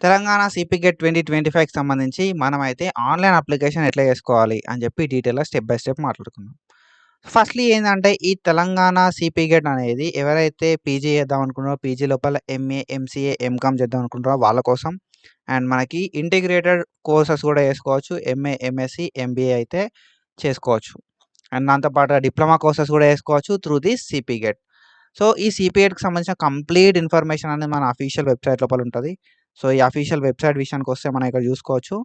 Telangana CP get 2025కి సంబంధించి మనమైతే online application ఎట్లా చేసుకోవాలి అని చెప్పి డీటెయిల్‌గా స్టెప్ బై స్టెప్ మాట్లాడుకుందాం. ఫస్ట్‌లీ ఏందంటే ఈ తెలంగాణ సిపి గెట్ అనేది ఎవరైతే పీజీ చేద్దాం అనుకున్నారో, పీజీ లోపల ఎంఏ, ఎంసీఏ, ఎంకామ్ చేద్దాం అనుకుంటారో వాళ్ళ కోసం. అండ్ మనకి ఇంటిగ్రేటెడ్ కోర్సెస్ కూడా చేసుకోవచ్చు. ఎంఏ, ఎంఎస్సీ, ఎంబీఏ అయితే చేసుకోవచ్చు. అండ్ దాంతో పాటుగా డిప్లొమా కోర్సెస్ కూడా చేసుకోవచ్చు through the CP get. So, ఈ సిపి గెట్‌కి సంబంధించిన కంప్లీట్ ఇన్ఫర్మేషన్ అనేది మన అఫీషియల్ వెబ్‌సైట్ లోపల ఉంటది. సో, ఈ అఫీషియల్ వెబ్‌సైట్ విషయానికొస్తే మనం ఇక్కడ చూసుకోవచ్చు.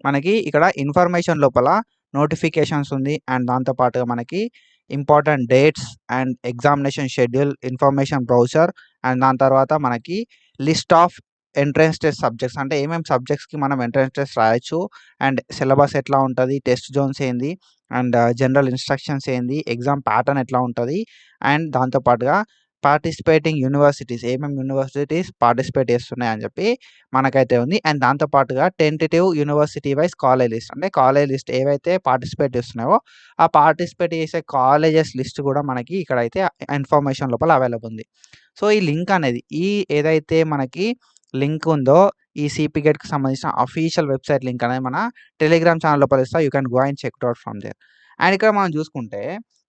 మనకి ఇక్కడ ఇన్ఫర్మేషన్ లోపల నోటిఫికేషన్స్ ఉంది. అండ్ దాంతో పాటుగా మనకి important dates and examination schedule, information brochure and దాని తర్వాత మనకి list of entrance test subjects అంటే ఏమేమి సబ్జెక్ట్స్‌కి మనం ఎంట్రన్స్ టెస్ట్ రాయొచ్చు. అండ్ సిలబస్ ఎట్లా ఉంటది, టెస్ట్ జోన్స్ ఏంది, అండ్ జనరల్ ఇన్‌స్ట్రక్షన్స్ ఏంది, ఎగ్జామ్ ప్యాటర్న్ ఎట్లా ఉంటది. అండ్ దాంతో పాటుగా పార్టిసిపేటింగ్ యూనివర్సిటీస్ ఏమేమి యూనివర్సిటీస్ పార్టిసిపేట్ చేస్తున్నాయి అని చెప్పి మనకైతే ఉంది. అండ్ దాంతో పాటుగా tentative university wise college list అంటే కాలేజ్ లిస్ట్ ఏవైతే పార్టిసిపేట్ చేస్తున్నాయో ఆ పార్టిసిపేట్ చేసే కాలేజెస్ లిస్ట్ కూడా మనకి ఇక్కడైతే ఇన్ఫర్మేషన్ లోపల అవైలబుల్ ఉంది. సో, ఈ లింక్ అనేది ఏదైతే మనకి లింక్ ఉందో ఈ సిపి గెట్‌కి సంబంధించిన అఫీషియల్ వెబ్‌సైట్ లింక్ అనేది మన టెలిగ్రామ్ ఛానల్ లోపల ఇస్తా. You can go and check it out from there. And ఇక్కడ మనం చూసుకుంటే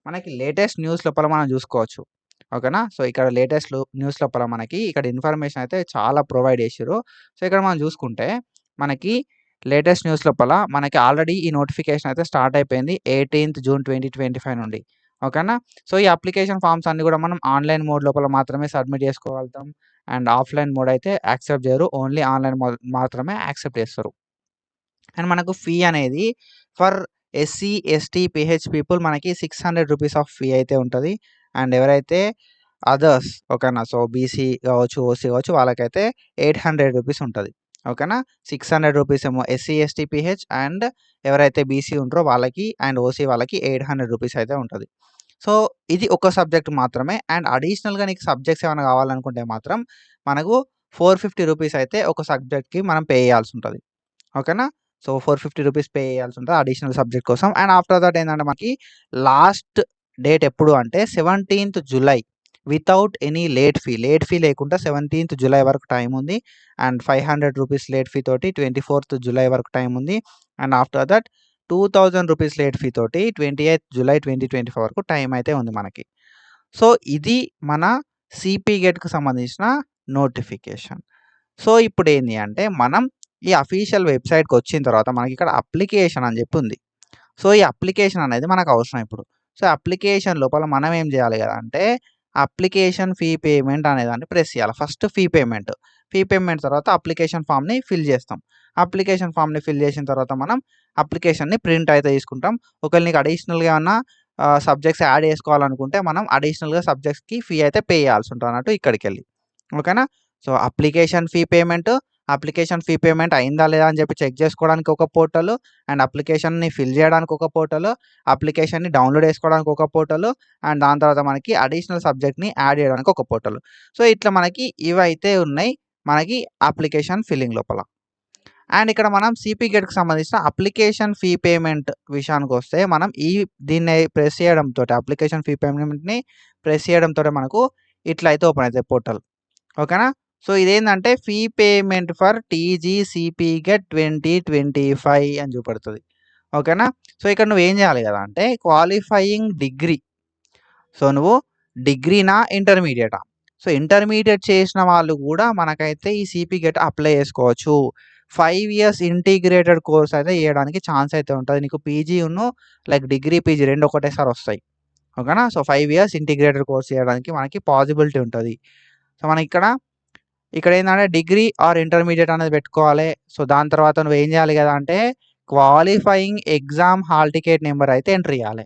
మనకి లేటెస్ట్ న్యూస్ లోపల మనం చూసుకోవచ్చు. ఓకేనా. సో, ఇక్కడ లేటెస్ట్ న్యూస్ లోపల మనకి ఇక్కడ ఇన్ఫర్మేషన్ అయితే చాలా ప్రొవైడ్ చేసిర్రు. సో, ఇక్కడ మనం చూసుకుంటే మనకి లేటెస్ట్ న్యూస్ లోపల మనకి ఆల్రెడీ ఈ నోటిఫికేషన్ అయితే స్టార్ట్ అయిపోయింది 18th జూన్ 2025 నుండి. ఓకేనా. సో, ఈ అప్లికేషన్ ఫార్మ్స్ అన్నీ కూడా మనం ఆన్‌లైన్ మోడ్ లోపల మాత్రమే సబ్మిట్ చేసుకోగలుగుతాం. అండ్ ఆఫ్‌లైన్ మోడ్ అయితే యాక్సెప్ట్ చేయరు. ఓన్లీ ఆన్‌లైన్ మాత్రమే యాక్సెప్ట్ చేస్తారు. అండ్ మనకు ఫీ అనేది for SC, ST, pH people మనకి 600 రూపీస్ ఆఫ్ ఫీ అయితే ఉంటది. అండ్ ఎవరైతే అదర్స్ ఓకేనా. సో, బీసీ కావచ్చు, ఓసీ కావచ్చు వాళ్ళకైతే 800 రూపీస్ ఉంటది. ఓకేనా. 600 రూపీస్ ఏమో ఎస్సీ, ఎస్టీ, పీహెచ్ అండ్ ఎవరైతే బీసీ ఉంటారో వాళ్ళకి అండ్ ఓసీ వాళ్ళకి 800 రూపీస్ అయితే ఉంటది. సో, ఇది ఒక సబ్జెక్ట్ మాత్రమే. అండ్ అడిషనల్‌గా నీకు సబ్జెక్ట్స్ ఏమైనా కావాలనుకుంటే మాత్రం మనకు 450 రూపీస్ అయితే ఒక సబ్జెక్ట్‌కి మనం పే చేయాల్సి ఉంటది. ఓకేనా. సో, 450 రూపీస్ పే చేయాల్సి ఉంటది అడిషనల్ సబ్జెక్ట్ కోసం. అండ్ ఆఫ్టర్ దట్ ఏందంటే మనకి లాస్ట్ డేట్ ఎప్పుడు అంటే 17th July without any late fee. Late fee లేకుండా 17th జులై వరకు టైమ్ ఉంది. అండ్ 500 రూపీస్ లేట్ ఫీ తోటి 24th జులై వరకు టైమ్ ఉంది. And after that 2000 rupees late fee తోటి 28th జులై 2025 వరకు టైమ్ అయితే ఉంది మనకి. సో, ఇది మన సిపి గెట్‌కి సంబంధించిన నోటిఫికేషన్. సో, ఇప్పుడేంది అంటే మనం ఈ అఫీషియల్ వెబ్‌సైట్‌కొచ్చిన తర్వాత మనకిక్కడ అప్లికేషన్ అని చెప్పి ఉంది. సో, ఈ అప్లికేషన్ అనేది మనకు అవసరం ఇప్పుడు. సో, అప్లికేషన్ లోపల మనం ఏం చేయాలి కదా అంటే అప్లికేషన్ ఫీ పేమెంట్ అనేదాన్ని ప్రెస్ చేయాలి. First fee payment. Fee payment తర్వాత అప్లికేషన్ ఫార్మ్‌ని ఫిల్ చేస్తాం. అప్లికేషన్ ఫార్మ్‌ని ఫిల్ చేసిన తర్వాత మనం అప్లికేషన్‌ని ప్రింట్ అయితే తీసుకుంటాం. ఒకవేళ నీకు అడిషనల్‌గా ఏమన్నా సబ్జెక్ట్స్ యాడ్ చేసుకోవాలనుకుంటే మనం అడిషనల్‌గా సబ్జెక్ట్స్‌కి ఫీ అయితే పే చేయాల్సి ఉంటదన్నట్టు ఇక్కడికెళ్ళి. ఓకేనా. సో, అప్లికేషన్ ఫీ పేమెంట్ అయిందా లేదా అని చెప్పి చెక్ చేసుకోవడానికి ఒక పోర్టల్. అండ్ అప్లికేషన్‌ని ఫిల్ చేయడానికి ఒక పోర్టల్. అప్లికేషన్‌ని డౌన్‌లోడ్ చేసుకోవడానికి ఒక పోర్టల్. అండ్ దాని తర్వాత మనకి అడిషనల్ సబ్జెక్ట్‌ని యాడ్ చేయడానికి ఒక పోర్టల్. సో, ఇట్లా మనకి ఇవైతే ఉన్నాయి మనకి అప్లికేషన్ ఫిల్లింగ్ లోపల. అండ్ ఇక్కడ మనం సిపి గెట్‌కి సంబంధించిన అప్లికేషన్ ఫీ పేమెంట్ విషయానికొస్తే మనం దీన్ని ప్రెస్ చేయడంతోటి అప్లికేషన్ ఫీ పేమెంట్‌ని ప్రెస్ చేయడంతోటి మనకు ఇట్లా అయితే ఓపెన్ అయితది పోర్టల్. ఓకేనా. సో, ఇదేందంటే fee payment for TGCP GET 2025 అని చూపెడుతది. ఓకేనా. సో, ఇక్కడ నువ్వేం చేయాలి కదా అంటే క్వాలిఫయింగ్ డిగ్రీ. సో, నువ్వు డిగ్రీనా, ఇంటర్మీడియేటా? సో, ఇంటర్మీడియేట్ చేసిన వాళ్ళు కూడా మనకైతే ఈ సిపి గెట్ అప్లై చేసుకోవచ్చు. 5 ఇయర్స్ ఇంటిగ్రేటెడ్ కోర్స్ అయితే చేయడానికి ఛాన్స్ అయితే ఉంటది. నీకు పీజీను లైక్ డిగ్రీ, పీజీ 2 ఒకటేసారి వస్తాయి. ఓకేనా. సో, 5 ఇయర్స్ ఇంటిగ్రేటెడ్ కోర్స్ చేయడానికి మనకి పాసిబిలిటీ ఉంటది. సో, ఇక్కడేందంటే డిగ్రీ ఆర్ ఇంటర్మీడియేట్ అనేది పెట్టుకోవాలి. సో, దాని తర్వాత నువ్వేం చేయాలి కదా అంటే qualifying exam hall ticket number అయితే ఎంటర్ చేయాలి.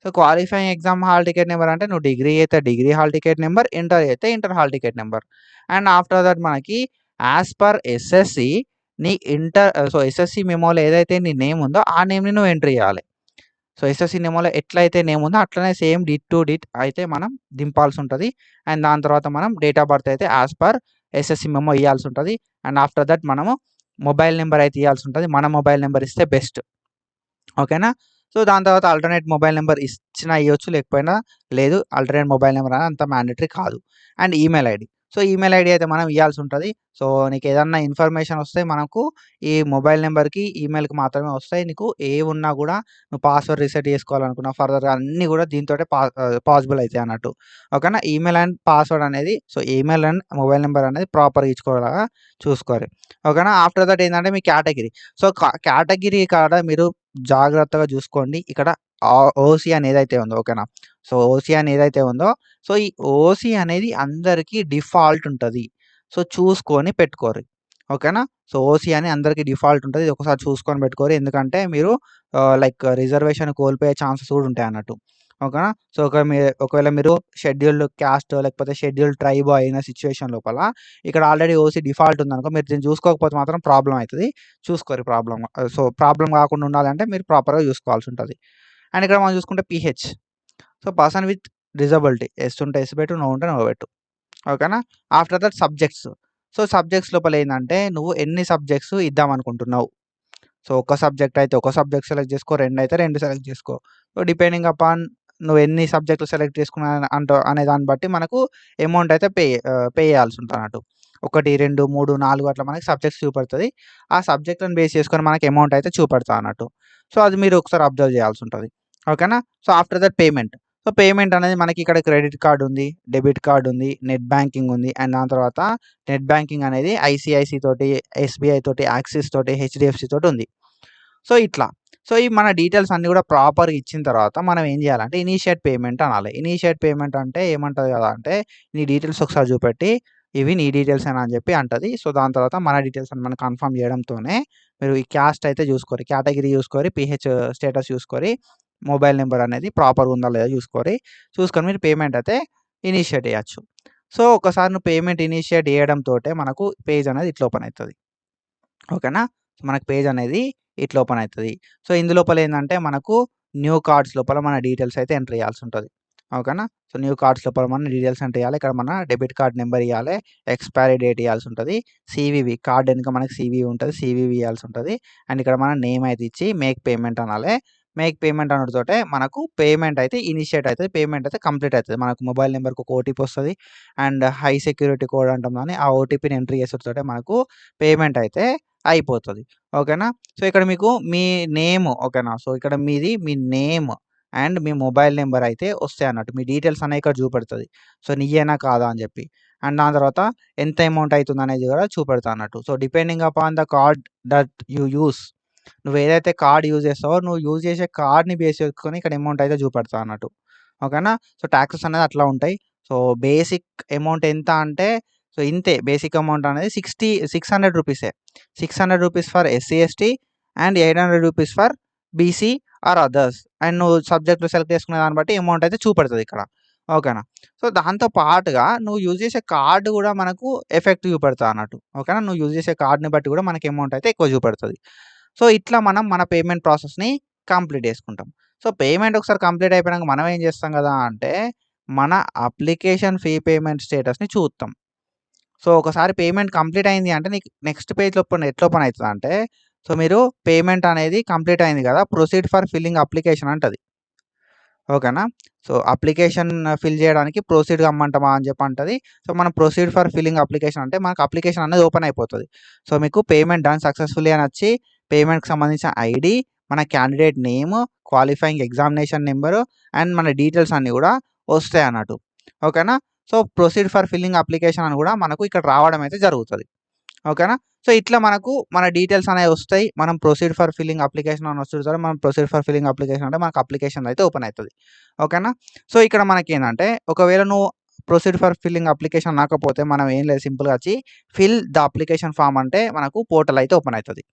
So, qualifying exam hall ticket number అంటే నువ్వు డిగ్రీ అయితే degree hall ticket number, inter అయితే inter hall ticket number. And after that మనకి యాస్ పర్ ఎస్ఎస్‌సి నీ ఎస్ఎస్‌సి మెమోలో ఏదైతే నీ నేమ్ ఉందో ఆ నేమ్‌ని నువ్వు ఎంటర్ చేయాలి. సో, ఎస్ఎస్‌సి మెమోలో ఎట్లయితే నేమ్ ఉందో అట్లనే సేమ్ డిట్ టు డిట్ అయితే మనం దింపాల్సి ఉంటది. అండ్ దాని తర్వాత మనం డేట్ ఆఫ్ బర్త్ అయితే యాస్ పర్ ఎస్ఎస్‌సి మెమో ఇయ్యాల్సి ఉంటది. అండ్ ఆఫ్టర్ దట్ మనము మొబైల్ నంబర్ అయితే ఇయ్యాల్సి ఉంటది. మన మొబైల్ నంబర్ ఇస్తే బెస్ట్. ఓకేనా. సో, దాని తర్వాత ఆల్టర్‌నేట్ మొబైల్ నంబర్ ఇచ్చినా ఇయ్యొచ్చు లేకపోయినా లేదు. ఆల్టర్‌నేట్ మొబైల్ నంబర్ అనేది అంత మ్యాండేటరీ కాదు. And email ID. So, email ID అయితే మనం ఇయ్యాల్సుంటది. సో, నీకేదన్నా ఇన్ఫర్మేషన్ వస్తే మనకు ఈ మొబైల్ నంబర్‌కి, ఈమెయిల్‌కి మాత్రమే వస్తాయి. నీకు ఏవున్నా గూడా నువ్వు పాస్వర్డ్ రీసెట్ చేసుకోవాలనుకున్నా ఫర్దర్‌గా అన్నీ గూడా దీనితోటే పాసిబుల్ అయితాయి అన్నట్టు. ఓకేనా? ఈమెయిల్ అండ్ పాస్వర్డ్ అనేది so, email and mobile number అనేది ప్రాపర్‌గా ఇచ్చుకోలాగా చూసుకోవాలి. ఓకేనా? ఆఫ్టర్ దట్ ఏందంటే మీ కేటగిరీ. సో, కేటగిరీ కాడ మీరు జాగ్రత్తగా జూసుకోండి. ఇక్కడ ఓసీ అనేదైతే ఉందో ఓకేనా? సో, ఓసీ అనేదైతే ఉందో సో, ఈ ఓసీ అనేది అందరికీ డిఫాల్ట్ ఉంటది. సో, చూసుకొని పెట్టుకోరి. ఓకేనా? సో, ఓసీ అని అందరికి డిఫాల్ట్ ఉంటది. ఇది ఒకసారి చూసుకొని పెట్టుకోరి. ఎందుకంటే మీరు లైక్ రిజర్వేషన్ కోల్పోయే ఛాన్సెస్ కూడా ఉంటాయన్నట్టు. ఓకేనా? సో, ఒకవేళ మీరు షెడ్యూల్డ్ క్యాస్ట్ లేకపోతే షెడ్యూల్డ్ ట్రైబ్ అయిన సిట్యుయేషన్ లోపల ఇక్కడ ఆల్రెడీ ఓసీ డిఫాల్ట్ ఉందనుకో మీరు దీన్ని చూసుకోకపోతే మాత్రం ప్రాబ్లమ్ అయితది. చూసుకోరి ప్రాబ్లమ్. సో, ప్రాబ్లమ్ కాకుండా ఉండాలంటే మీరు ప్రాపర్‌గా చూసుకోవాల్సి ఉంటది. అండ్ ఇక్కడ మనం చూసుకుంటే pH. So, person with disability. Yes ఉంటే యెస్ పెట్టు. నో ఉంటే నో పెట్టు. ఓకేనా? After that subjects. So, subjects లోపల ఏందంటే నువ్వు ఎన్ని సబ్జెక్ట్స్ ఇద్దామనుకుంటున్నావు. సో, ఒక సబ్జెక్ట్ అయితే ఒక సబ్జెక్ట్ సెలెక్ట్ చేసుకో. 2 అయితే 2 సెలెక్ట్ చేసుకో. సో, డిపెండింగ్ అపాన్ నువ్వు ఎన్ని సబ్జెక్టులు సెలెక్ట్ చేసుకున్నా అనే దాన్ని బట్టి మనకు అమౌంట్ అయితే పే చేయాల్సి ఉంటదన్నట్టు. 1, 2, 3, 4 అట్లా మనకి సబ్జెక్ట్స్ చూపెడతది. ఆ సబ్జెక్ట్‌లను బేస్ చేసుకొని మనకి అమౌంట్ అయితే చూపెడతదన్నట్టు. సో, అది మీరు ఒకసారి అబ్జర్వ్ చేయాల్సి ఉంటది. ఓకేనా? So, after that payment. So, payment అనేది మనకి ఇక్కడ క్రెడిట్ కార్డ్ ఉంది, డెబిట్ కార్డ్ ఉంది, నెట్ బ్యాంకింగ్ ఉంది. అండ్ దాని తర్వాత నెట్ బ్యాంకింగ్ అనేది ఐసీఐసీ తోటి, ఎస్‌బీఐ తోటి, యాక్సిస్ తోటి, హెచ్‌డీఎఫ్‌సీ తోటి ఉంది. సో, ఇట్లా. సో, ఈ మన డీటెయిల్స్ అన్నీ గూడా ప్రాపర్‌గా ఇచ్చిన తర్వాత మనం ఏం జేయాలంటే ఇనీషియేట్ పేమెంట్ అనాలి. ఇనీషియేట్ పేమెంట్ అంటే ఏమంటది గదా! అంటే నీ డీటెయిల్స్ ఒకసారి చూపెట్టి ఇవి నీ డీటెయిల్సేనా అని జెప్పి అంటది. సో, దాని తర్వాత మన డీటెయిల్స్ అని మనం కన్ఫర్మ్ జేయడంతోనే మీరు ఈ క్యాస్ట్ అయితే జూసుకోరి. కేటగిరీ జూసుకోరి, పీహెచ్ స్టేటస్ జూసుకోరి, మొబైల్ నంబర్ అనేది ప్రాపర్‌గా ఉందా లేదా జూసుకోరి. చూసుకొని మీరు పేమెంట్ అయితే ఇనీషియేట్ జేయొచ్చు. సో, ఒకసారి నువ్వు పేమెంట్ ఇనీషియేట్ జేయడంతోటే మనకు పేజ్ అనేది ఇట్లా ఓపెన్ అయితది. ఓకేనా? మనకు పేజ్ అనేది ఇట్లా ఓపెన్ అయితది. సో, ఇందులోపల ఏందంటే మనకు న్యూ కార్డ్స్ లోపల మన డీటెయిల్స్ అయితే ఎంటర్ చేయాల్సి ఉంటది. ఓకేనా? సో, న్యూ కార్డ్స్ లోపల మన డీటెయిల్స్ ఎంటర్ చేయాలి. ఇక్కడ మన డెబిట్ కార్డ్ నంబర్ ఇయ్యాలే, ఎక్స్‌పైరీ డేట్ ఇయ్యాల్సి ఉంటది. సీవీవీ కార్డ్ ఎనక మనకి సీవీవీ ఉంటది. సీవీవీ ఇయ్యాల్సి ఉంటది. అండ్ ఇక్కడ మన నేమ్ అయితే ఇచ్చి మేక్ పేమెంట్ అనాలే. మేక్ పేమెంట్ అనుడుతోటే మనకు పేమెంట్ అయితే ఇనిషియేట్ అయితది. పేమెంట్ అయితే కంప్లీట్ అయితది. మనకు మొబైల్ నంబర్‌కి ఒక ఓటీపీ వస్తది. అండ్ హై సెక్యూరిటీ కోడ్ అంటాం దాన్ని. ఆ ఓటీపీని ఎంటర్ చేసుడుతోటే మనకు పేమెంట్ అయితే అయిపోతది. ఓకేనా? సో, ఇక్కడ మీకు మీ నేమ్ ఓకేనా? సో, ఇక్కడ మీది మీ నేమ్ అండ్ మీ మొబైల్ నంబర్ అయితే వస్తాయన్నట్టు. మీ డీటెయిల్స్ అనేవి ఇక్కడ చూపెడతది. సో, నీయేనా కాదా అని జెప్పి. అండ్ దాని తర్వాత ఎంత అమౌంట్ అయితుందనేది గూడా చూపెడతా అన్నట్టు. So, depending upon the card that you use. నువ్వేదైతే కార్డ్ యూజ్ చేస్తావో నువ్వు యూజ్ చేసే కార్డ్‌ని బేస్ చేసుకొని ఇక్కడ అమౌంట్ అయితే చూపెడతా అన్నట్టు. ఓకేనా? సో, టాక్సెస్ అనేది అట్లా ఉంటాయి. సో, బేసిక్ అమౌంట్ ఎంత అంటే సో, ఇంతే బేసిక్ అమౌంట్ అనేది 600 రూపీసే. 600 rupees for SC, ST and 800 rupees for BC or others. And నువ్వు సబ్జెక్ట్‌లు సెలెక్ట్ చేసుకునే దాన్ని బట్టి అమౌంట్ అయితే చూపెడతదిక్కడ. ఓకేనా? సో, దాంతో పాటుగా నువ్వు యూజ్ చేసే కార్డ్ గూడా మనకు ఎఫెక్ట్ చూపెడతదన్నట్టు. ఓకేనా? నువ్వు యూజ్ చేసే కార్డ్‌ని బట్టి గూడా మనకి అమౌంట్ అయితే ఎక్కువ చూపెడతది. సో, ఇట్లా మనం మన పేమెంట్ ప్రాసెస్‌ని కంప్లీట్ చేసుకుంటాం. సో, పేమెంట్ ఒకసారి కంప్లీట్ అయిపోయినంక మనం ఏం చేస్తాం గదా! అంటే మన అప్లికేషన్ ఫీ పేమెంట్ స్టేటస్‌ని చూత్తాం. సో, ఒకసారి పేమెంట్ కంప్లీట్ అయింది అంటే నీకు నెక్స్ట్ పేజ్ ఎట్లా ఓపెన్ అయితదంటే సో, మీరు పేమెంట్ అనేది కంప్లీట్ అయింది గదా! ప్రొసీడ్ ఫర్ ఫిల్లింగ్ అప్లికేషన్ అంటది. ఓకేనా? సో, అప్లికేషన్ ఫిల్ చేయడానికి ప్రొసీడ్ కమ్మంటామా అని చెప్పి అంటది. సో, మనం ప్రొసీడ్ ఫర్ ఫిల్లింగ్ అప్లికేషన్ అంటే మనకు అప్లికేషన్ అనేది ఓపెన్ అయిపోతది. సో, మీకు పేమెంట్ డన్ సక్సెస్‌ఫుల్లీ అని వచ్చి పేమెంట్‌కి సంబంధించిన ఐడీ, మన candidate name, qualifying examination number and మన డీటెయిల్స్ అన్నీ గూడా వస్తాయన్నట్టు. ఓకేనా? So, proceed for filling application అని గూడా మనకు ఇక్కడ రావడం అయితే జరుగుతది. ఓకేనా? సో, ఇట్లా మనకు మన డీటెయిల్స్ అనేవి వస్తాయి. మనం ప్రొసీడ్ ఫర్ ఫిల్లింగ్ అప్లికేషన్ అని వస్తది చూసారా? మనం ప్రొసీడ్ ఫర్ ఫిల్లింగ్ అప్లికేషన్ అంటే మనకు అప్లికేషన్ అయితే ఓపెన్ అయితది. ఓకేనా? సో, ఇక్కడ మనకేందంటే ఒకవేళ నువ్వు ప్రొసీడ్ ఫర్ ఫిల్లింగ్ అప్లికేషన్ రాకపోతే మనం ఏం లేదు సింపుల్‌గా వచ్చి ఫిల్ ద అప్లికేషన్ ఫార్మ్ అంటే మనకు పోర్టల్ అయితే ఓపెన్ అయితది.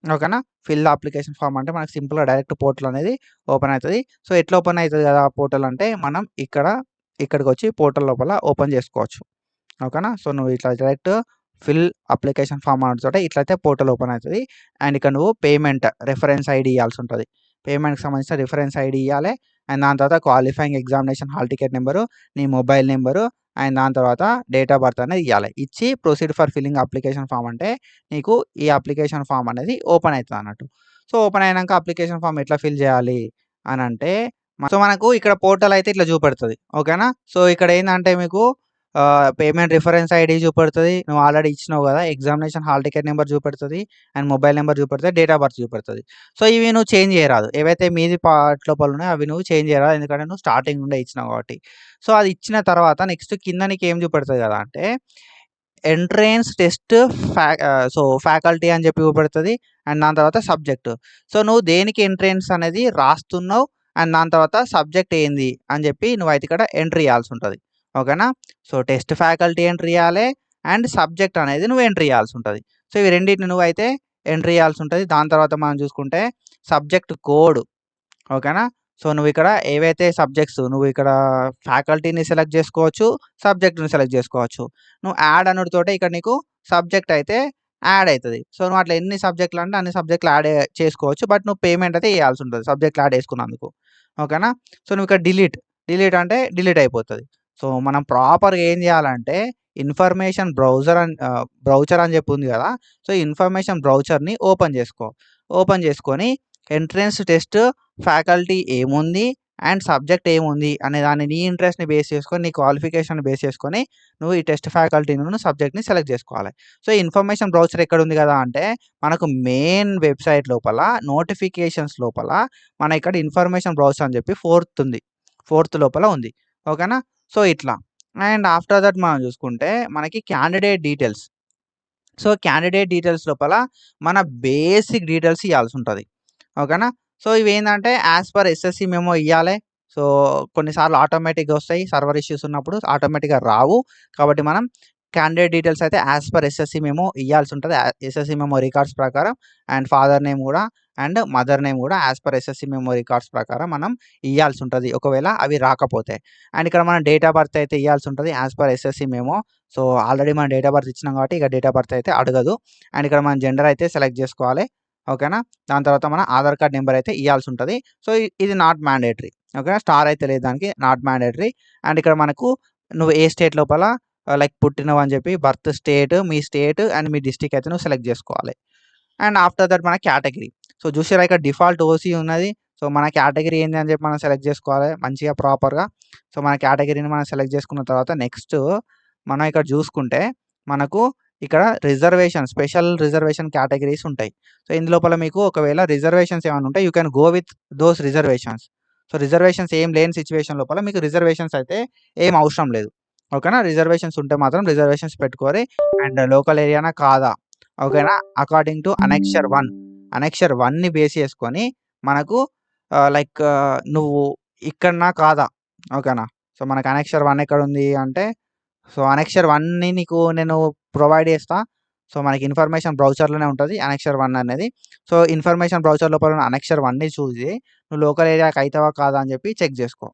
ఓకేనా? ఫిల్ ద అప్లికేషన్ ఫార్మ్ అంటే మనకు సింపుల్‌గా డైరెక్ట్ పోర్టల్ అనేది ఓపెన్ అయితది. సో, ఎట్లా ఓపెన్ అయితది కదా! పోర్టల్ అంటే మనం ఇక్కడికొచ్చి పోర్టల్ లోపల ఓపెన్ చేసుకోవచ్చు. ఓకేనా? సో, నువ్వు ఇట్లా డైరెక్ట్ ఫిల్ అప్లికేషన్ ఫార్మ్ అనొచ్చోట ఇట్లయితే పోర్టల్ ఓపెన్ అయితది. అండ్ ఇక్కడ నువ్వు పేమెంట్ రిఫరెన్స్ ఐడీ ఇయ్యాల్సుంటది. పేమెంట్‌కి సంబంధించిన రిఫరెన్స్ ఐడీ ఇయ్యాలే. అండ్ దాని తర్వాత qualifying examination hall ticket number, నీ మొబైల్ నంబరు అండ్ దాని తర్వాత డేట్ ఆఫ్ బర్త్ అనేది ఇయ్యాలి. ఇచ్చి proceed for filling application form అంటే నీకు ఈ అప్లికేషన్ ఫార్మ్ అనేది ఓపెన్ అయితదన్నట్టు. సో, ఓపెన్ అయినంక అప్లికేషన్ ఫార్మ్ ఎట్లా ఫిల్ చేయాలి అనంటే సో, మనకు ఇక్కడ పోర్టల్ అయితే ఇట్లా చూపెడతది. ఓకేనా? సో, ఇక్కడ ఏందంటే మీకు పేమెంట్ రిఫరెన్స్ ఐడీ చూపెడుతది. నువ్వు ఆల్రెడీ ఇచ్చినావు గదా! ఎగ్జామినేషన్ హాల్ టికెట్ నంబర్ చూపెడుతది. అండ్ మొబైల్ నంబర్ చూపెడుతది. డేట్ ఆఫ్ బర్త్ చూపెడుతది. సో, ఇవి నువ్వు చేంజ్ చేయరాదు. ఏవైతే మీది పార్ట్ లోపల ఉన్నాయో అవి నువ్వు చేంజ్ చేయరాదు. ఎందుకంటే నువ్వు స్టార్టింగ్ నుండే ఇచ్చినావు కాబట్టి. సో, అది ఇచ్చిన తర్వాత నెక్స్ట్ కింద నీకేం చూపెడుతది గదా! అంటే ఎంట్రన్స్ టెస్ట్ ఫ్యాకల్టీ అని చెప్పి చూపెడుతది. అండ్ దాని తర్వాత సబ్జెక్ట్. సో, నువ్వు దేనికి ఎంట్రన్స్ అనేది రాస్తున్నావు. అండ్ దాని తర్వాత సబ్జెక్ట్ ఏంది అని చెప్పి నువ్వైతే ఇక్కడ ఎంట్రీ ఇయ్యాల్సుంటది. ఓకేనా? సో, టెస్ట్ ఫ్యాకల్టీ ఎంట్రీ ఇయ్యాలే. అండ్ సబ్జెక్ట్ అనేది నువ్వు ఎంట్రీ ఇయ్యాల్సుంటది. సో, ఇవి రెండిటిని నువ్వైతే ఎంట్రీ ఇయ్యాల్సుంటది. దాని తర్వాత మనం చూసుకుంటే సబ్జెక్ట్ కోడ్. ఓకేనా? సో, నువ్విక్కడ ఏవైతే సబ్జెక్ట్స్ నువ్వు ఇక్కడ ఫ్యాకల్టీని సెలెక్ట్ చేసుకోవచ్చు. సబ్జెక్ట్‌ని సెలెక్ట్ చేసుకోవచ్చు. నువ్వు యాడ్ అనుడితోటే ఇక్కడ నీకు సబ్జెక్ట్ అయితే యాడ్ అయితది. సో, నువ్వు అట్లా ఎన్ని సబ్జెక్ట్‌లు అంటే అన్ని సబ్జెక్ట్‌లు యాడ్ చేసుకోవచ్చు. బట్ నువ్వు పేమెంట్ అయితే ఇయ్యాల్సుంటది. సబ్జెక్ట్‌లు యాడ్ చేసుకున్నందుకు. ఓకేనా? సో, నువ్వు ఇక్కడ డిలీట్ అంటే డిలీట్ అయిపోతది. సో, మనం ప్రాపర్‌గా ఏం చేయాలంటే ఇన్ఫర్మేషన్ బ్రౌచర్ అని చెప్పి ఉంది కదా! సో, ఇన్ఫర్మేషన్ బ్రౌచర్‌ని ఓపెన్ చేసుకో. ఓపెన్ చేసుకొని ఎంట్రన్స్ టెస్ట్ ఫ్యాకల్టీ ఏముంది? అండ్ సబ్జెక్ట్ ఏముంది? అనే దాన్ని నీ ఇంట్రెస్ట్‌ని బేస్ చేసుకొని, నీ క్వాలిఫికేషన్‌ని బేస్ చేసుకొని, నువ్వు ఈ టెస్ట్ ఫ్యాకల్టీను, సబ్జెక్ట్‌ని సెలెక్ట్ జేసుకోవాలి. సో, ఇన్ఫర్మేషన్ బ్రౌచర్ ఎక్కడుంది గదా! అంటే, మనకు మెయిన్ వెబ్‌సైట్ లోపల నోటిఫికేషన్స్ లోపల మన ఇక్కడ ఇన్ఫర్మేషన్ బ్రౌచర్ అని జెప్పి ఫోర్త్ లోపల ఉంది. ఓకేనా? సో, ఇట్లా. అండ్ ఆఫ్టర్ థట్ మనం జూసుకుంటే, మనకి candidate details. So, candidate details లోపల మన బేసిక్ డీటెయిల్స్ ఇయ్యాల్సుంటది. ఓకేనా? సో, ఇవేందంటే యాస్ పర్ ఎస్ఎస్‌సి మెమో ఇయ్యాలే. సో, కొన్నిసార్లు ఆటోమేటిక్‌గా ఒస్తాయి. సర్వర్ ఇష్యూస్ ఉన్నప్పుడు ఆటోమేటిక్‌గా రావు. కాబట్టి మనం క్యాండిడేట్ డీటెయిల్స్ అయితే యాస్ పర్ ఎస్ఎస్‌సి మెమో ఇయ్యాల్సుంటది. ఎస్ఎస్‌సి మెమో రికార్డ్స్ ప్రకారం అండ్ ఫాదర్ నేమ్ గూడా అండ్ మదర్ నేమ్ గూడా as per SSC memo records ప్రకారం మనం ఇయ్యాల్సుంటది. ఒకవేళ అవి రాకపోతే. అండ్ ఇక్కడ మనం డేట్ ఆఫ్ బర్త్ అయితే ఇయ్యాల్సుంటది as per SSC memo. So, already మనం డేట్ ఆఫ్ బర్త్ ఇచ్చినాం కాబట్టి ఇక డేట్ ఆఫ్ బర్త్ అయితే అడగదు. అండ్ ఇక్కడ మనం జెండర్ అయితే సెలెక్ట్ జేసుకోవాలి. ఓకేనా? దాని తర్వాత మన ఆధార్ కార్డ్ నంబర్ అయితే ఇయ్యాల్సుంటది. సో, ఇది నాట్ మ్యాండేటరీ. ఓకేనా? స్టార్ అయితే లేదు దానికి. Not mandatory. అండ్ ఇక్కడ మనకు నువ్వు ఏ స్టేట్ లోపల లైక్ పుట్టినవని చెప్పి birth state, me state and me district అయితే నువ్వు సెలెక్ట్ జేసుకోవాలి. అండ్ ఆఫ్టర్ దట్ మన కేటగిరీ. సో, చూసారా ఇక్కడ డిఫాల్ట్ ఓసీ ఉన్నది. సో, మన కేటగిరీ ఏంది అని చెప్పి మనం సెలెక్ట్ జేసుకోవాలి మంచిగా ప్రాపర్‌గా. సో, మన కేటగిరీని మనం సెలెక్ట్ జేసుకున్న తర్వాత నెక్స్ట్ మనం ఇక్కడ జూసుకుంటే మనకు ఇక్కడ స్పెషల్ రిజర్వేషన్ కేటగరీస్ ఉంటాయి. సో, ఇందులోపల మీకు ఒకవేళ రిజర్వేషన్స్ ఏమన్నా ఉంటే you can go with those reservations. So, reservations ఏం లేని సిట్యుయేషన్ లోపల మీకు రిజర్వేషన్స్ అయితే ఏం అవసరం లేదు. ఓకేనా? రిజర్వేషన్స్ ఉంటే మాత్రం రిజర్వేషన్స్ పెట్టుకోరి. అండ్ లోకల్ ఏరియానా కాదా? ఓకేనా? అకార్డింగ్ టు అనెక్షర్ 1ని బేస్ చేసుకొని మనకు లైక్ నువ్వు ఇక్కడనా కాదా? ఓకేనా? సో, మనకు అనెక్షర్ 1 ఎక్కడుంది అంటే సో, అనెక్షర్ 1ని నీకు నేను ప్రొవైడ్ చేస్తా. సో, మనకి ఇన్ఫర్మేషన్ బ్రౌచర్‌లోనే ఉంటది అనెక్షర్ 1 అనేది. సో, ఇన్ఫర్మేషన్ బ్రౌచర్ లోపల ఉన్న అనెక్షర్ 1ని చూసి నువ్వు లోకల్ ఏరియాకి అయితావా కాదా అని చెప్పి చెక్ జేసుకో.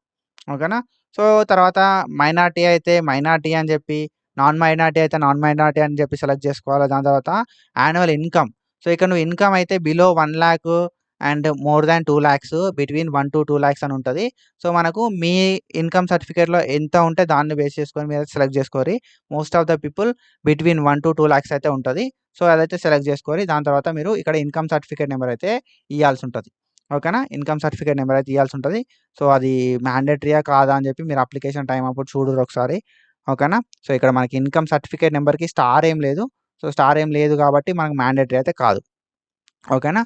ఓకేనా? సో, తర్వాత మైనారిటీ అయితే మైనారిటీ అని చెప్పి, నాన్ మైనారిటీ అయితే నాన్ మైనారిటీ అని చెప్పి సెలెక్ట్ జేసుకోవాలి. దాని తర్వాత యాన్యువల్ ఇన్‌కమ్. సో, ఇక్కడ నువ్వు ఇన్‌కమ్ అయితే below 1,00,000 and more than 2,00,000 between 1-2 lakhs అని ఉంటది. సో, మనకు మీ ఇన్‌కమ్ సర్టిఫికేట్‌లో ఎంత ఉంటే దాన్ని బేస్ చేసుకొని మీరైతే సెలెక్ట్ జేసుకోరి. Most of the people between 1-2 lakhs అయితే ఉంటది. సో, అదైతే సెలెక్ట్ జేసుకోరి. దాని తర్వాత మీరు ఇక్కడ ఇన్‌కమ్ సర్టిఫికేట్ నంబర్ అయితే ఇయ్యాల్సుంటది. ఓకేనా? ఇన్‌కమ్ సర్టిఫికేట్ నంబర్ అయితే ఇయ్యాల్సుంటది. సో, అది మ్యాండేటరీయా కాదా అని చెప్పి మీరు అప్లికేషన్ టైమ్ అప్పుడు చూడుర్రి ఒకసారి. ఓకేనా? సో, ఇక్కడ మనకి ఇన్‌కమ్ సర్టిఫికేట్ నంబర్‌కి స్టార్ ఏం లేదు. సో, స్టార్ ఏం లేదు కాబట్టి మనకు మ్యాండేటరీ అయితే కాదు. ఓకేనా?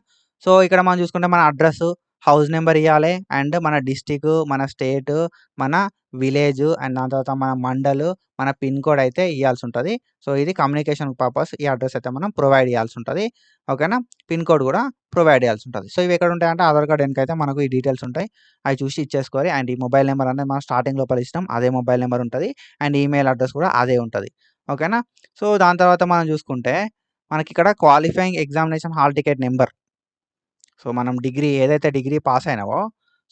సో, ఇక్కడ మనం చూసుకుంటే మన అడ్రెస్సు, హౌస్ నంబర్ ఇయ్యాలే. అండ్ మన డిస్ట్రిక్ట్, మన స్టేట్, మన విలేజ్ అండ్ దాని తర్వాత మన మండల్, మన పిన్ కోడ్ అయితే ఇయ్యాల్సుంటది. సో, ఇది కమ్యూనికేషన్ పర్పస్ ఈ అడ్రెస్ అయితే మనం ప్రొవైడ్ చేయాల్సుంటది. ఓకేనా? పిన్ కోడ్ కూడా ప్రొవైడ్ చేయాల్సుంటది. సో, ఇవి ఎక్కడుంటాయంటే ఆధార్ కార్డ్ వెనకైతే మనకు ఈ డీటెయిల్స్ ఉంటాయి. అవి చూసి ఇచ్చేసుకోవాలి. అండ్ ఈ మొబైల్ నంబర్ అనేది మనం స్టార్టింగ్ లోపల ఇచ్చినాం. అదే మొబైల్ నంబర్ ఉంటది. అండ్ ఈమెయిల్ అడ్రెస్ కూడా అదే ఉంటది. ఓకేనా? సో, దాని తర్వాత మనం చూసుకుంటే మనకిక్కడ qualifying examination hall ticket number. So, మనం ఏదైతే డిగ్రీ పాస్ అయినావో,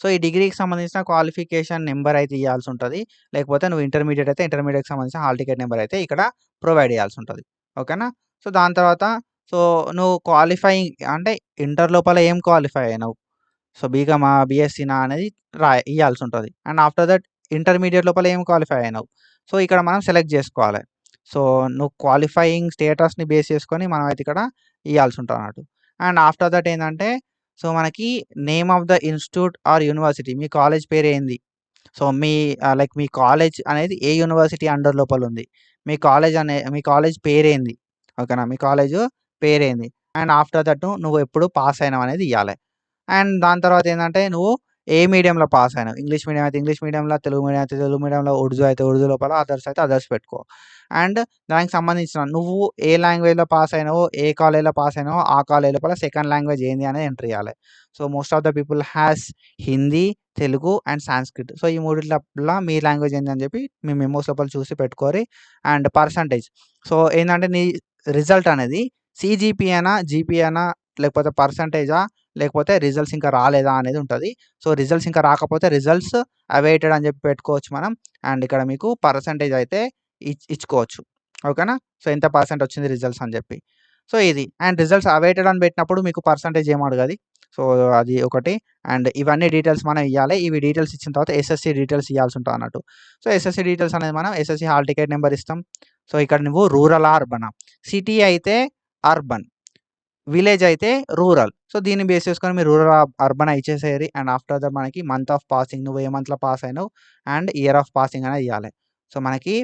సో, ఈ డిగ్రీకి సంబంధించిన క్వాలిఫికేషన్ నంబర్ అయితే ఇయ్యాల్సుంటది. లేకపోతే నువ్వు ఇంటర్మీడియేట్ అయితే ఇంటర్మీడియేట్‌కి సంబంధించిన హాల్ టికెట్ నంబర్ అయితే ఇక్కడ ప్రొవైడ్ చేయాల్సుంటది. ఓకేనా? సో, దాని తర్వాత సో, నువ్వు క్వాలిఫైయింగ్ అంటే ఇంటర్ లోపల ఏం క్వాలిఫై అయినావు? సో, బీకామా, బీఎస్సీనా అనేది ఇయ్యాల్సుంటది. అండ్ ఆఫ్టర్ దట్ ఇంటర్మీడియేట్ లోపల ఏం క్వాలిఫై అయినావు? సో, ఇక్కడ మనం సెలెక్ట్ జేసుకోవాలి. సో, నువ్వు క్వాలిఫైయింగ్ స్టేటస్‌ని బేస్ చేసుకొని మనమైతే ఇక్కడ ఇయ్యాల్సుంటదన్నట్టు. అండ్ ఆఫ్టర్ దట్ ఏందంటే సో, మనకి name of the institute or university మీ కాలేజ్ పేరేంది? సో, మీ కాలేజ్ అనేది ఏ యూనివర్సిటీ అండర్ లోపల ఉంది. మీ కాలేజ్ పేరేంది? ఓకేనా? మీ కాలేజు పేరేంది? అండ్ ఆఫ్టర్ దట్ నువ్వు ఎప్పుడు పాస్ అయినావనేది ఇయ్యాలే. అండ్ దాని తర్వాత ఏందంటే నువ్వు ఏ మీడియంలో పాస్ అయినావు. ఇంగ్లీష్ మీడియం అయితే ఇంగ్లీష్ మీడియంలో, తెలుగు మీడియం అయితే తెలుగు మీడియంలో, ఉర్దూ అయితే ఉర్దూ లోపల, అదర్స్ అయితే అదర్స్ పెట్టుకో. అండ్ దానికి సంబంధించిన నువ్వు ఏ లాంగ్వేజ్‌లో పాస్ అయినావో, ఏ కాలేజ్‌లో పాస్ అయినావో, ఆ కాలేజ్ లోపల సెకండ్ లాంగ్వేజ్ ఏంది అనేది ఎంటర్ ఇయ్యాలే. So, most of the people has Hindi, Telugu and Sanskrit. So, ఈ మూడిట్లల్ల మీ లాంగ్వేజ్ ఏంది అని చెప్పి మీ మెమోస్ లోపల చూసి పెట్టుకోరి. And percentage. సో, ఏందంటే నీ రిజల్ట్ అనేది సీజీపీఏనా, జీపీఏనా లేకపోతే పర్సెంటేజా లేకపోతే రిజల్ట్స్ ఇంకా రాలేదా అనేది ఉంటది. సో, రిజల్ట్స్ ఇంకా రాకపోతే రిజల్ట్స్ అవైటెడ్ అని చెప్పి పెట్టుకోవచ్చు మనం. అండ్ ఇక్కడ మీకు పర్సెంటేజ్ అయితే ఇచ్చుకోవచ్చు. ఓకేనా? సో, ఎంత పర్సెంట్ వచ్చింది రిజల్ట్స్ అని చెప్పి. సో, ఇది. అండ్ రిజల్ట్స్ అవైటెడ్ అని పెట్టినప్పుడు మీకు పర్సెంటేజ్ ఏమి అడగది. సో, అది ఒకటి. అండ్ ఇవన్నీ డీటెయిల్స్ మనం ఇయ్యాలి. ఇవి డీటెయిల్స్ ఇచ్చిన తర్వాత ఎస్ఎస్‌సి డీటెయిల్స్ ఇయ్యాల్సి ఉంటదన్నట్టు. సో, ఎస్ఎస్‌సి డీటెయిల్స్ అనేది మనం ఎస్ఎస్‌సి హాల్ టికెట్ నంబర్ ఇస్తాం. సో, ఇక్కడ నువ్వు రూరలా, అర్బనా? సిటీ అయితే అర్బన్. విలేజ్ అయితే రూరల్. సో, దీన్ని బేస్ చేసుకొని మీరు రూరల్, అర్బన్ ఇచ్చేసేయాలి. అండ్ ఆఫ్టర్ దట్ మనకి మంత్ ఆఫ్ పాసింగ్ నువ్వు ఏ మంత్‌లో పాస్ అయినావు అండ్ ఇయర్ ఆఫ్ పాసింగ్ అనేది ఇయ్యాలి. సో, మనకి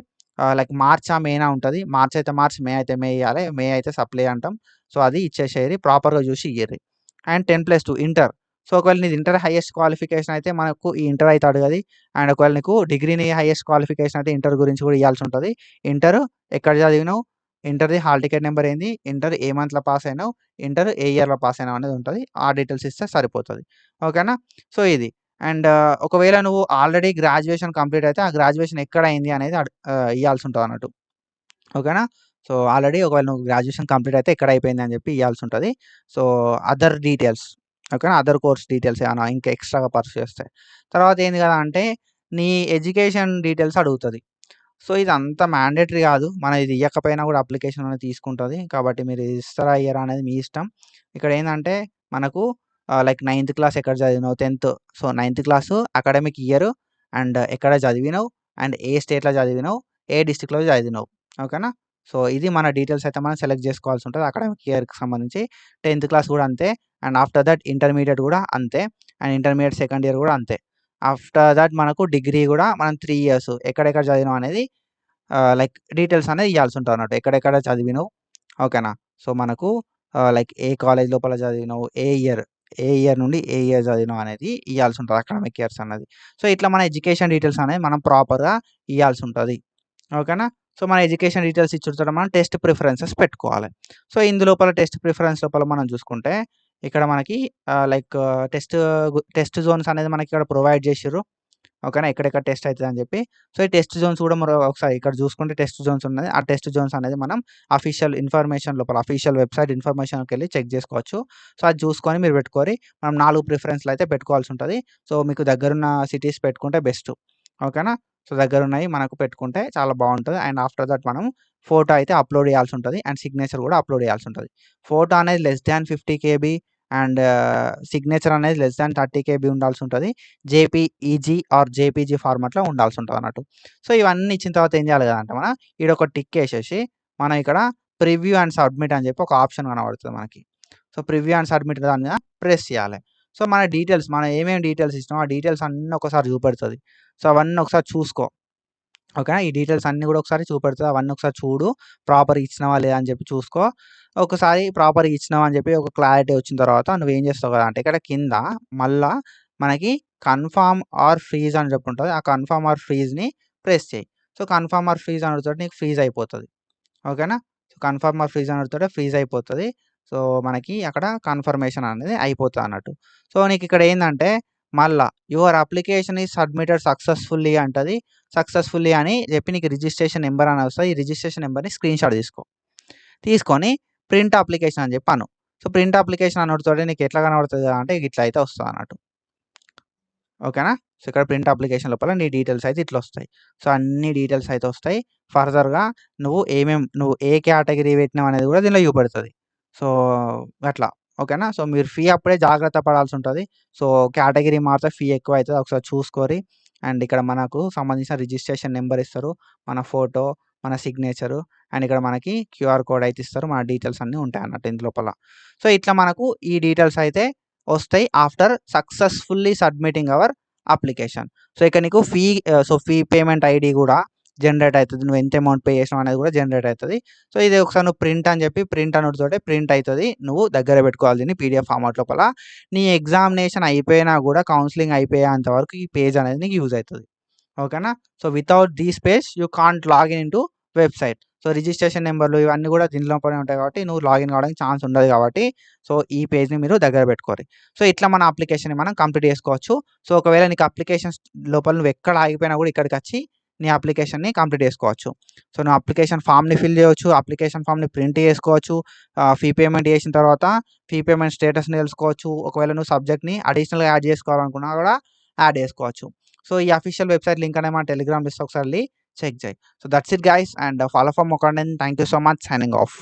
లైక్ మార్చా, మేనా ఉంటది. మార్చ్ అయితే మార్చ్, మే అయితే మే ఇయ్యాలి. మే అయితే సప్లై అంటాం. సో, అది ఇచ్చేసేయాలి. ప్రాపర్‌గా చూసి ఇయ్యిర్రి. And 10+2 inter. సో, ఒకవేళ నీది ఇంటర్ హైయెస్ట్ క్వాలిఫికేషన్ అయితే మనకు ఈ ఇంటర్ అయితే అడగది. అండ్ ఒకవేళ నీకు డిగ్రీని హైయెస్ట్ క్వాలిఫికేషన్ అయితే ఇంటర్ గురించి కూడా ఇయ్యాల్సి ఉంటది. ఇంటర్ ఎక్కడ చదివినావు? ఇంటర్‌ది హాల్ టికెట్ నంబర్ ఏంది? ఇంటర్ ఏ మంత్‌లో పాస్ అయినావు? ఇంటర్ ఏ ఇయర్‌లో పాస్ అయినావు అనేది ఉంటది. ఆ డీటెయిల్స్ ఇస్తే సరిపోతది. ఓకేనా? సో, ఇది. అండ్ ఒకవేళ నువ్వు ఆల్రెడీ గ్రాడ్యుయేషన్ కంప్లీట్ అయితే ఆ గ్రాడ్యుయేషన్ ఎక్కడ అయింది అనేది ఇయ్యాల్సి ఉంటదన్నట్టు. ఓకేనా? సో, ఆల్రెడీ ఒకవేళ నువ్వు గ్రాడ్యుయేషన్ కంప్లీట్ అయితే ఎక్కడ అయిపోయింది అని చెప్పి ఇయ్యాల్సి ఉంటది. So, other details. ఓకేనా? అదర్ కోర్స్ డీటెయిల్స్ ఏమన్నా ఇంకా ఎక్స్‌ట్రాగా పర్సూ చేస్తే. తర్వాత ఏంది కదా అంటే నీ ఎడ్యుకేషన్ డీటెయిల్స్ అడుగుతది. సో, ఇదంతా మ్యాండేటరీ గాదు. మనం ఇది ఇయ్యకపోయినా గూడా అప్లికేషన్ అనేది తీసుకుంటది. కాబట్టి మీరు ఇస్తారా? ఇయ్యరా? అనేది మీ ఇష్టం. ఇక్కడేందంటే మనకు లైక్ నైన్త్ క్లాస్ ఎక్కడ చదివినావు? 10థ్. So, ninth class academic year and ఎక్కడ చదివినావు? అండ్ ఏ స్టేట్‌లో చదివినావు? ఏ డిస్ట్రిక్ట్‌లో చదివినావు? ఓకేనా? సో, ఇది మన డీటెయిల్స్ అయితే మనం సెలెక్ట్ జేసుకోవాల్సి ఉంటది. అకాడమిక్ ఇయర్‌కి సంబంధించి 10థ్ క్లాస్ గూడా అంతే. అండ్ ఆఫ్టర్ దట్ ఇంటర్మీడియేట్ గూడా అంతే. అండ్ ఇంటర్మీడియేట్ సెకండ్ ఇయర్ గూడా అంతే. ఆఫ్టర్ దట్ మనకు డిగ్రీ గూడా మనం 3 ఇయర్స్ ఎక్కడెక్కడ చదివినాం అనేది లైక్ డీటెయిల్స్ అనేది ఇయ్యాల్సి ఉంటదన్నట్టు. ఎక్కడెక్కడ చదివినావు? ఓకేనా? సో, మనకు లైక్ ఏ కాలేజ్ లోపల చదివినావు? ఏ ఇయర్ నుండి ఏ ఇయర్ చదివినావు అనేది ఇయ్యాల్సి ఉంటది. అకాడమిక్ ఇయర్స్ అన్నది. సో, ఇట్లా మన ఎడ్యుకేషన్ డీటెయిల్స్ అనేది మనం ప్రాపర్‌గా ఇయ్యాల్సి ఉంటది. ఓకేనా? సో, మన ఎడ్యుకేషన్ డీటెయిల్స్ ఇచ్చిన తర్వాత మనం టెస్ట్ ప్రిఫరెన్సెస్ పెట్టుకోవాలి. సో, ఇందులోపల టెస్ట్ ప్రిఫరెన్స్ లోపల మనం చూసుకుంటే ఇక్కడ మనకి లైక్ టెస్ట్ జోన్స్ అనేది మనకి ఇక్కడ ప్రొవైడ్ చేసిర్రు. ఓకేనా? ఎక్కడెక్కడ టెస్ట్ అయితదని చెప్పి. సో, ఈ టెస్ట్ జోన్స్ కూడా ఒకసారి ఇక్కడ చూసుకుంటే టెస్ట్ జోన్స్ ఉన్నది. ఆ టెస్ట్ జోన్స్ అనేది మనం అఫీషియల్ ఇన్ఫర్మేషన్ లోపల అఫీషియల్ వెబ్‌సైట్ ఇన్ఫర్మేషన్‌కెళ్ళి చెక్ చేసుకోవచ్చు. సో, అది చూసుకొని మీరు పెట్టుకోరి. మనం 4 ప్రిఫరెన్స్‌లు అయితే పెట్టుకోవాల్సి ఉంటది. సో, మీకు దగ్గరున్న సిటీస్ పెట్టుకుంటే బెస్ట్. ఓకేనా? సో, దగ్గరున్నయి మనకు పెట్టుకుంటే చాలా బావుంటది. అండ్ ఆఫ్టర్ దట్ మనం ఫోటో అయితే అప్‌లోడ్ చేయాల్సి ఉంటది. అండ్ సిగ్నేచర్ కూడా అప్‌లోడ్ చేయాల్సి ఉంటది. ఫోటో అనేది less than 50 KB and signature అనేది లెస్ థాన్ 30 కేబీ ఉండాల్సి ఉంటది. జేపీఈజీ ఆర్ జేపీజీ ఫార్మాట్‌లో ఉండాల్సి ఉంటదన్నట్టు. సో, ఇవన్నీ ఇచ్చిన తర్వాత ఏం చేయాలి కదంటే మనం ఈడొక టిక్కేసేసి మనం ఇక్కడ ప్రివ్యూ అండ్ సబ్మిట్ అని చెప్పి ఒక ఆప్షన్ కనబడుతది మనకి. సో, ప్రివ్యూ అండ్ సబ్మిట్ దాని మీద ప్రెస్ చేయాలి. సో, మన డీటెయిల్స్ మనం ఏమేమి డీటెయిల్స్ ఇచ్చినామో ఆ డీటెయిల్స్ అన్నీ ఒకసారి చూపెడతది. సో, అవన్నీ ఒకసారి చూసుకో. ఓకేనా? ఈ డీటెయిల్స్ అన్నీ కూడా ఒకసారి చూపెడతది. అవన్నీ ఒకసారి చూడు. ప్రాపర్‌గా ఇచ్చినావా లేదా అని చెప్పి చూసుకో. ఒకసారి ప్రాపర్‌గా ఇచ్చినావా అని చెప్పి ఒక క్లారిటీ వచ్చిన తర్వాత నువ్వేం చేస్తావు కదా అంటే ఇక్కడ కింద మళ్ళా మనకి కన్ఫర్మ్ ఆర్ ఫ్రీజ్ అని చెప్పి ఉంటది. ఆ కన్ఫర్మ్ ఆర్ ఫ్రీజ్‌ని ప్రెస్ చెయి. సో, కన్ఫర్మ్ ఆర్ ఫ్రీజ్ అనుడుతోటి నీకు ఫ్రీజ్ అయిపోతది. ఓకేనా? సో, కన్ఫర్మ్ ఆర్ ఫ్రీజ్ అనుడుతోటే ఫ్రీజ్ అయిపోతది. సో, మనకి అక్కడ కన్ఫర్మేషన్ అనేది అయిపోతదన్నట్టు. సో, నీకిక్కడ ఏందంటే మళ్ళా your application is submitted successfully అంటది. సక్సెస్‌ఫుల్లీ అని చెప్పి నీకు రిజిస్ట్రేషన్ నంబర్ అని వస్తది. ఈ రిజిస్ట్రేషన్ నంబర్‌ని స్క్రీన్‌షాట్ తీసుకో. తీసుకొని ప్రింట్ అప్లికేషన్ అని చెప్పి అను. సో, ప్రింట్ అప్లికేషన్ అనుడుతోటి నీకు ఎట్లా కనబడుతది అంటే ఇట్లా అయితే వస్తదన్నట్టు. ఓకేనా? సో, ఇక్కడ ప్రింట్ అప్లికేషన్ లోపల నీ డీటెయిల్స్ అయితే ఇట్లొస్తాయి. సో, అన్ని డీటెయిల్స్ అయితే వస్తాయి. ఫర్దర్‌గా నువ్వు ఏ కేటగరీ పెట్టినావు అనేది కూడా దీనిలో చూపెడతది. సో, అట్లా. ఓకేనా? సో, మీరు ఫీ అప్పుడే జాగ్రత్త పడాల్సుంటది. సో, కేటగరీ మారితే ఫీ ఎక్కువైతది. ఒకసారి చూసుకోరి. అండ్ ఇక్కడ మనకు సంబంధించిన రిజిస్ట్రేషన్ నంబర్ ఇస్తారు. మన ఫోటో, మన సిగ్నేచరు అండ్ ఇక్కడ మనకి క్యూఆర్ కోడ్ అయితే ఇస్తారు. మన డీటెయిల్స్ అన్నీ ఉంటాయన్నట్టు ఇందులోపల. సో, ఇట్లా మనకు ఈ డీటెయిల్స్ అయితే వస్తాయి after successfully submitting our application. So, ఇక్కడ నీకు ఫీ పేమెంట్ ఐడీ గూడా జనరేట్ అయితది. నువ్వు ఎంత అమౌంట్ పే చేసినావు అనేది కూడా జనరేట్ అయితది. సో, ఇది ఒకసారి నువ్వు ప్రింట్ అని చెప్పి ప్రింట్ అనుడుతోటే ప్రింట్ అయితది. నువ్వు దగ్గర పెట్టుకోవాలి దీన్ని పీడీఎఫ్ ఫార్మాట్ లోపల. నీ ఎగ్జామినేషన్ అయిపోయినా కూడా కౌన్సెలింగ్ అయిపోయేంత వరకు ఈ పేజ్ అనేది నీకు యూజ్ అయితది. ఓకేనా? So, without this page you can't login into website. So, registration నంబర్‌లు ఇవన్నీ కూడా దీనిలోపలే ఉంటాయి కాబట్టి నువ్వు లాగిన్ కావడానికి ఛాన్స్ ఉండదు కాబట్టి సో, ఈ పేజ్‌ని మీరు దగ్గర పెట్టుకోరి. సో, ఇట్లా మన అప్లికేషన్‌ని మనం కంప్లీట్ చేసుకోవచ్చు. సో, ఒకవేళ నీకు అప్లికేషన్స్ లోపల నువ్వు ఎక్కడ ఆగిపోయినా కూడా ఇక్కడికొచ్చి నీ అప్లికేషన్‌ని కంప్లీట్ చేసుకోవచ్చు. సో, నువ్వు అప్లికేషన్ ఫార్మ్‌ని ఫిల్ చేయొచ్చు. అప్లికేషన్ ఫార్మ్‌ని ప్రింట్ చేసుకోవచ్చు. ఫీ పేమెంట్ చేసిన తర్వాత ఫీ పేమెంట్ స్టేటస్‌ని తెలుసుకోవచ్చు. ఒకవేళ నువ్వు సబ్జెక్ట్‌ని అడిషనల్‌గా యాడ్ చేసుకోవాలనుకున్నా కూడా యాడ్ చేసుకోవచ్చు. సో, ఈ అఫీషియల్ వెబ్‌సైట్ లింక్ అనేది మన టెలిగ్రామ్‌లో ఇస్తా ఒకసారి చెక్ చేయి. So, that's it guys and follow for more content. Thank you so much. Signing off.